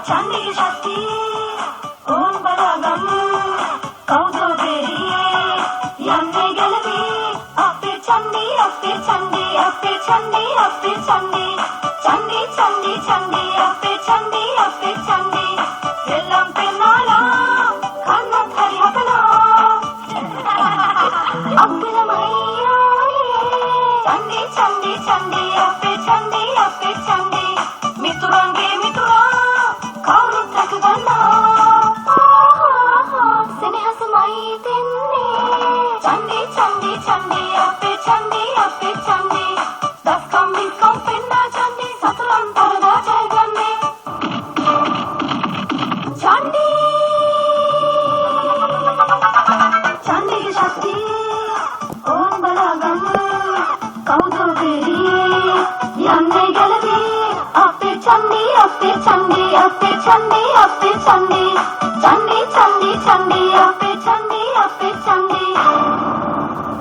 చండీ శక్తి ఓం బలగం కౌదో బేరి యన్నే గెలవి అప్పే చండీ అప్పే చండీ అప్పే చండీ అప్పే చండీ చండీ చండీ చండీ అప్పే చండీ అప్పే చండీ ఎల్లం పెన్నాలా కన్న హరిహపనా అబ్బిలమయ్యా చండీ చండీ చండీ అప్పే చండీ అప్పే చండీ మితురంగే మితురా కౌరు తకగన్నా స్నేహసమై తిన్నే చండీ చండీ చండీ అప్పే చండీ అప్పే చండీ దస్కం బిస్కం పెన్నా చండీ సతులం తరదా జయగన్నే చండీ చండీ శక్తి ఓం బలగం కౌదో బేరి యన్నే గెలవి అప్పే చండీ అప్పే చండీ అప్పే చండీ